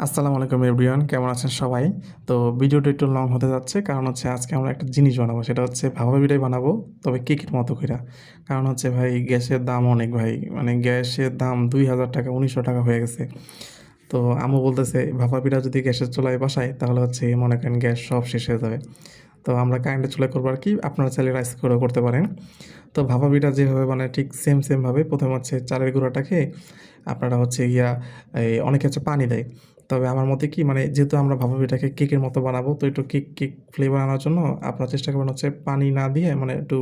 আসসালামু আলাইকুম এভরিওয়ান, কেমন আছেন সবাই? তো ভিডিওটা একটু লং হতে যাচ্ছে, কারণ হচ্ছে আজকে আমরা একটা জিনিস বানাবো, সেটা হচ্ছে ভাপা পিঠাই বানাবো, তবে কেকের মতো কইরা। কারণ হচ্ছে ভাই গ্যাসের দাম অনেক ভাই, মানে গ্যাসের দাম ২,০০০ টাকা ১৯০০ টাকা হয়ে গেছে। তো আম্মু বলতেছে ভাপা পিঠা যদি গ্যাসের চুলায় বসাই তাহলে হচ্ছে মনে করেন গ্যাস সব শেষ হয়ে যাবে। তো আমরা কারেন্টের চুলায় করবো আর কি, আপনারা চাইলে রাইস কুকারেও করতে পারেন। তো ভাপা পিঠা যেভাবে বানায় ঠিক সেমভাবে প্রথমে হচ্ছে চালের গুঁড়াটাকে আপনারা হচ্ছে অনেকে হচ্ছে পানি দেয়। তবে আমার মতে কি, মানে যেহেতু আমরা ভাপা পিঠাকে কেকের মতো বানাবো, তো একটু কেক ফ্লেভার আনার জন্য আপনারা চেষ্টা করবেন হচ্ছে পানি না দিয়ে মানে একটু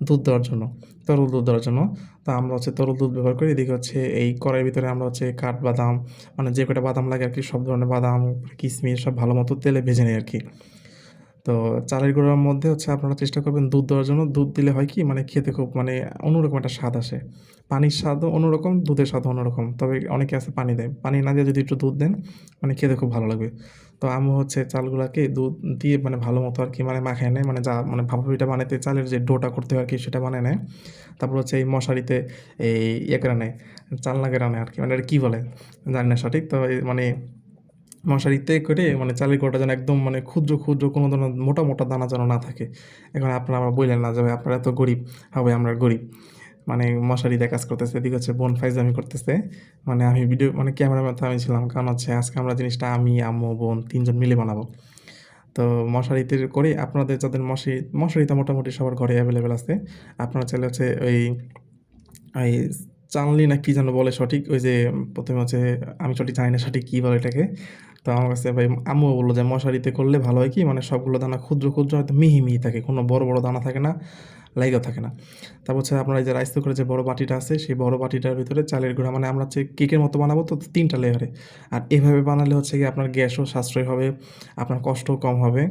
দুধ দেওয়ার জন্য, তরল দুধ দেওয়ার জন্য। তো আমরা হচ্ছে তরল দুধ ব্যবহার করি। এদিকে হচ্ছে এই কড়াইয়ের ভিতরে আমরা হচ্ছে কাঠবাদাম, মানে যে কটা বাদাম লাগে আর কি, সব ধরনের বাদাম, কিশমিশ সব ভালো মতো তেলে ভেজে নেই আর কি। তো চালের গুঁড়ার মধ্যে হচ্ছে আপনারা চেষ্টা করবেন দুধ দেওয়ার জন্য। দুধ দিলে হয় কি, মানে খেতে খুব মানে অন্যরকম একটা স্বাদ আসে। পানির স্বাদও অন্যরকম, দুধের স্বাদও অন্যরকম। তবে অনেকে আছে পানি দেয়। পানি না দিয়ে যদি একটু দুধ দেন, মানে খেতে খুব ভালো লাগবে। তো আম্মু হচ্ছে চালগুলাকে দুধ দিয়ে মানে ভালো মতো আর কি মানে মাখায় নেয়। মানে মানে ভাপা পিঠা বানাইতে চালের যে ডোটা করতে হয় আর কি, সেটা বানায় নেয়। তারপর হচ্ছে এই মশারিতে এই করে নেয়, চালনা কেটে নেয় আর কি। মানে এটা কি বলে জানি না সঠিক। তো মানে মশারিতে করে মানে চালের গোড়াটা যেন একদম মানে ক্ষুদ্র কোনো ধরনের মোটা দানা যেন না থাকে। এখন আপনারা আবার বইলেন না যে ভাই আপনারা এত গরিব। হ্যাঁ ভাই, আমরা গরিব। মানে মশারি দিয়ে কাজ করতেছে। এদিকে হচ্ছে বোন ফাইজলামি করতেছে। মানে আমি ভিডিও মানে ক্যামেরাম্যান তো আমি ছিলাম। কারণ হচ্ছে আজকে আমরা জিনিসটা আমি, আম্মু, বোন ৩ জন মিলে বানাবো। তো মশারিতে করে আপনাদের যাদের মশারিটা মোটামুটি সবার ঘরে এভেলেবেল আছে। আপনারা চাইলে হচ্ছে ওই চানলি না কি যেন বলে সঠিক, ওই যে ১ম এ হচ্ছে আমি সঠিক জানি না সঠিক কি বলে এটাকে। তো আমার কাছে ভাই আম্মুও বলল যে মশারিতে করলে ভালো হয় কি, মানে সবগুলো দানা ক্ষুদ্র হয়তো মিহি থাকে। কোনো বড় দানা থাকে না, লাইগা থাকে না। তারপর হচ্ছে আপনার এই যে রাইস কুকারের যে বড় বাটিটা আছে, সেই বড় বাটিটার ভিতরে চালের গুঁড়া, মানে আমরা হচ্ছে কেকের মতো বানাবো তো ৩ টা লেয়ারে। আর এভাবে বানালে হচ্ছে গিয়ে আপনার গ্যাসও সাশ্রয় হবে, আপনার কষ্টও কম হবে।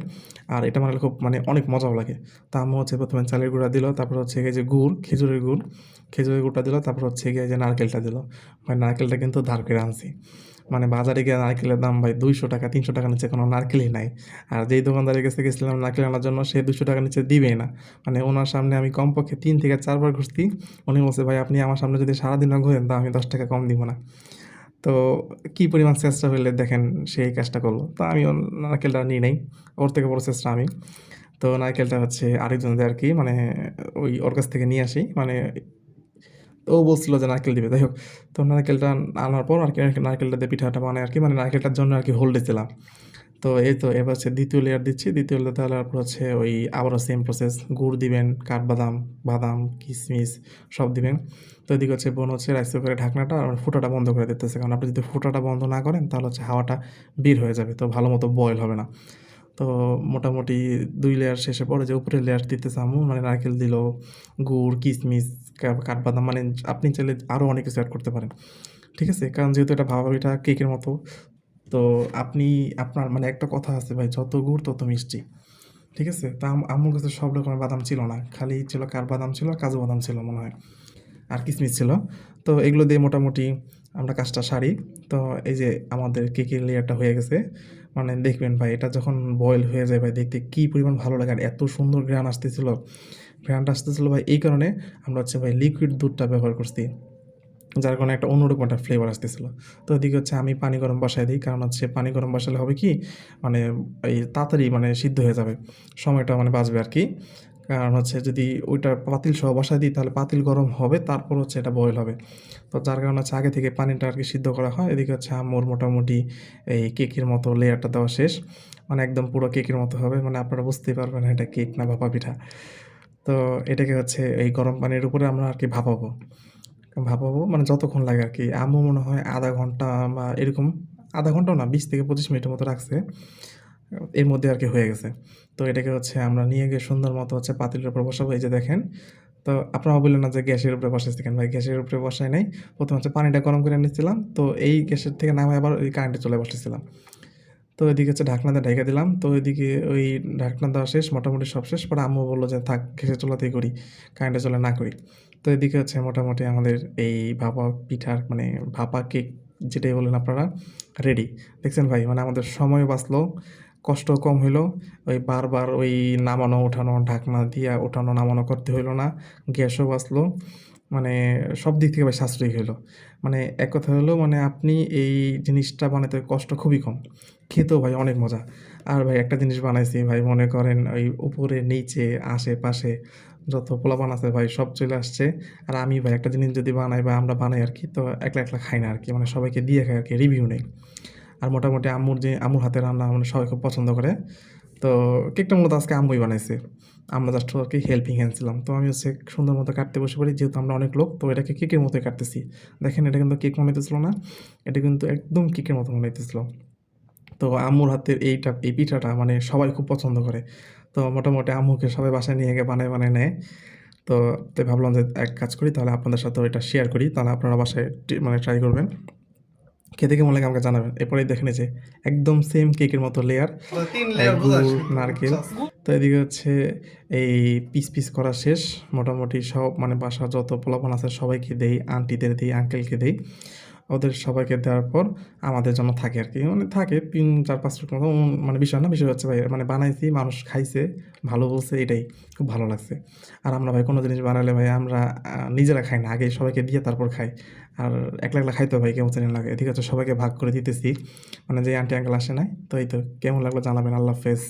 আর এটা বানালে খুব মানে অনেক মজাও লাগে। তো আম্মু হচ্ছে ১ম এ চালের গুঁড়া দিল, তারপর হচ্ছে গিয়ে যে গুড়, খেজুরের গুড়টা দিল, তারপর হচ্ছে গিয়ে যে নারকেলটা দিল। ভাই নারকেলটা কিন্তু ধার করে আনছি। মানে বাজারে গিয়ে নারকেলের দাম ভাই ৳২০০ ৳৩০০ নিচে কোনো নারকেলই নাই। আর যেই দোকানদারের কাছে গেছিলাম নারকেল আনার জন্য, সে ৳২০০ নিচে দিবেই না। মানে উনার সামনে আমি কমপক্ষে ৩ থেকে ৪ বার ঘুরছি। উনি বলছে, "ভাই আপনি আমার সামনে যদি সারাদিনও ঘোরেন তাও আমি ৳১০ কম দিব না।" তো কি পরিমাণ চেষ্টা হইলে দেখেন সে এই কাজটা করলো। তো আমিও নারকেলটা নিই নাই। ওর থেকে বড় চেষ্টা আমি। তো নারকেলটা হচ্ছে আরেকজন দেয় আরকি, মানে ওর কাছ থেকে নিয়ে আসি। মানে ও বলছিল যে নারকেল দিবে। যাই হোক, তো নারকেলটা আনার পর আরকি নারকেলটা দিয়ে পিঠাটা বানাই আরকি। মানে নারকেলটার জন্য আরকি হোল্ডে ছিলাম। তো এই তো এবার হচ্ছে ২য় লেয়ার দিচ্ছি। ২য় লেয়ার দেওয়ার পর হচ্ছে ওই আবারও সেম প্রসেস। গুড় দিবেন, কাঠবাদাম, বাদাম, কিশমিশ সব দিবেন। তো এদিকে হচ্ছে বোন হচ্ছে রাইস কুকারের ঢাকনাটা আর ফুটাটা বন্ধ করে দিতেছে। কারণ আপনি যদি ফুটাটা বন্ধ না করেন তাহলে হচ্ছে হাওয়াটা বের হয়ে যাবে। তো ভালো মতো বয়েল হবে না। তো মোটামুটি ২ লেয়ার শেষে পরে যে উপরের লেয়ার দিতেছে আম্মু, মানে নারকেল দিল, গুড়, কিশমিশ, কাঠবাদাম, মানে আপনি চাইলে আরও অনেক কিছু এড করতে পারেন। ঠিক আছে? কারণ যেহেতু এটা ভাপা পিঠা কেকের মতো, তো আপনি আপনার মানে একটা কথা আছে ভাই, যত গুড় তত মিষ্টি। ঠিক আছে? তো আম্মুর কাছে সব রকমের বাদাম ছিল না। খালি ছিল কাঠবাদাম ছিল আর কাজু বাদাম ছিল মনে হয়। আর কিশমিশ ছিল। তো এগুলো দিয়ে মোটামুটি আমরা কাজটা সারি। তো এই যে আমাদের কেকের লেয়ারটা হয়ে গেছে। মানে দেখবেন ভাই এটা যখন বয়েল হয়ে যায় ভাই, দেখতে কি পরিমাণ ভালো লাগে। আর এত সুন্দর ঘ্রাণ আসতেছিল। ঘ্রাণটা আসতেছিল ভাই এই কারণে আমরা হচ্ছে ভাই লিকুইড দুধটা ব্যবহার করছি। যার কারণে একটা অন্যরকম একটা ফ্লেভার আসতেছিল। তো এদিকে হচ্ছে আমি পানি গরম বসায় দিই। কারণ হচ্ছে পানি গরম বসালে হবে কি, মানে এই তাড়াতাড়ি মানে সিদ্ধ হয়ে যাবে। সময়টা মানে বাঁচবে আরকি। কারণ হচ্ছে যদি ওইটা পাতিল সহ বসায় দিই তাহলে পাতিল গরম হবে, তারপর হচ্ছে এটা বয়েল হবে। তো যার কারণে হচ্ছে আগে থেকে পানিটা আরকি সিদ্ধ করা হয়। এদিকে হচ্ছে আম্মুর মোটামুটি এই কেকের মতো লেয়ারটা দেওয়া শেষ। মানে একদম পুরো কেকের মতো হবে। মানে আপনারা বুঝতেই পারবেন এটা কেক না ভাপা পিঠা। তো এটাকে হচ্ছে এই গরম পানির উপরে আমরা আরকি ভাপাবো। ভাপাবো মানে যতক্ষণ লাগে আরকি। আম্মু মনে হয় ০.৫ ঘন্টা বা এরকম, ০.৫ ঘন্টাও না, ২০ থেকে ২৫ মিনিটের মতো রাখছে। এর মধ্যে আরকি হয়ে গেছে। তো এটাকে হচ্ছে আমরা নিয়ে গিয়ে সুন্দর মতো হচ্ছে পাতিলের উপর বসাবো। এই যে দেখেন। তো আপনারা বললেন না যে গ্যাসের উপরে বসাইছি কেন? ভাই গ্যাসের উপরে বসাই নাই। ১ম হচ্ছে পানিটা গরম করে নিচ্ছিলাম। তো এই গ্যাসের থেকে নামায় আবার ওই কারেন্টের চুলায় বসাইছিলাম। তো এদিকে হচ্ছে ঢাকনা দিয়ে ঢাইকা দিলাম। তো এদিকে ওই ঢাকনা দেওয়া শেষ, মোটামুটি সব শেষ। পরে আম্মু বলল যে, "থাক গ্যাসের চুলাতেই করি, কারেন্টের চুলায় না করি।" তো এদিকে হচ্ছে মোটামুটি আমাদের এই ভাপা পিঠার মানে ভাপা কেক যেটাই বলেন আপনারা, রেডি। দেখছেন ভাই, মানে আমাদের সময়ও বাঁচলো, কষ্টও কম হইলো। ওই বারবার ওই নামানো, উঠানো, ঢাকনা দিয়া ওঠানো, নামানো করতে হইল না। গ্যাসও বাঁচলো। মানে সব দিক থেকে ভাই সাশ্রয়ী হইলো। মানে এক কথা হলো মানে আপনি এই জিনিসটা বানাতে কষ্ট খুবই কম। খেতেও ভাই অনেক মজা। আর ভাই একটা জিনিস বানাইছি ভাই মনে করেন ওই উপরে, নিচে, আশেপাশে যত পোলাপান আছে ভাই সব চলে আসছে। আর আমি ভাই একটা জিনিস যদি বানাই বা আমরা বানাই আরকি তো একলা, একলা খাই না আরকি। মানে সবাইকে দিয়ে খাই আরকি, রিভিউ নেই। আর মোটামুটি আম্মুর হাতের রান্না মানে সবাই খুব পছন্দ করে। তো কেকটা মূলত আজকে আম্মুই বানাইছে। আমরা জাস্ট আরকি হেল্পিং হ্যান্ড ছিলাম। তো আমি হচ্ছে সুন্দর মতো কাটতে বসে পড়ি। যেহেতু আমরা অনেক লোক তো এটাকে কেকের মতোই কাটতেছি। দেখেন এটা কিন্তু কেক মনে হইতেছিল না। এটা কিন্তু একদম কেকের মতো মনে হইতেছিল। তো আম্মুর হাতের এই পিঠাটা মানে সবাই খুব পছন্দ করে। তো মোটামুটি আম্মুকে সবাই বাসায় নিয়ে গিয়ে বানায়, বানায় নেয়। তো তাই ভাবলাম যে এক কাজ করি তাহলে আপনাদের সাথেও এটা শেয়ার করি। তাহলে আপনারা বাসায় মানে ট্রাই করবেন। খেতে কেমন লাগে আমাকে জানাবেন। এরপরেই দেখেন এই যে একদম সেম কেকের মতো লেয়ার, 3 লেয়ার বোঝাস গুড়, কিন্তু নারকেল। বুঝছস? তো এদিকে হচ্ছে এই পিস করা শেষ। মোটামুটি সব মানে বাসার যত পোলাপান আছে সবাইকে দেই, আন্টিদের দেই, আঙ্কেলকে দেই। ওদের সবাইকে দেওয়ার পর আমাদের জন্য থাকে আরকি। মানে থাকে ৩, ৪, ৫ টার মতো মানে বিষয় না। বিষয় হচ্ছে ভাই মানে বানাইছি, মানুষ খাইছে, ভালো বলছে এটাই। খুব ভালো লাগছে। আর আমরা ভাই কোনো জিনিস বানাইলে ভাই আমরা নিজেরা খাই না। আগে সবাইকে দিয়ে তারপর খাই। আর একলা, একলা খাইতেও ভাই কেমন জানি লাগে। এদিকে হচ্ছে সবাইকে ভাগ করে দিতেছি। মানে যে আন্টি আঙ্কেল আসে নাই। তো এই তো কেমন লাগলো জানাবেন। আল্লাহ হাফেজ।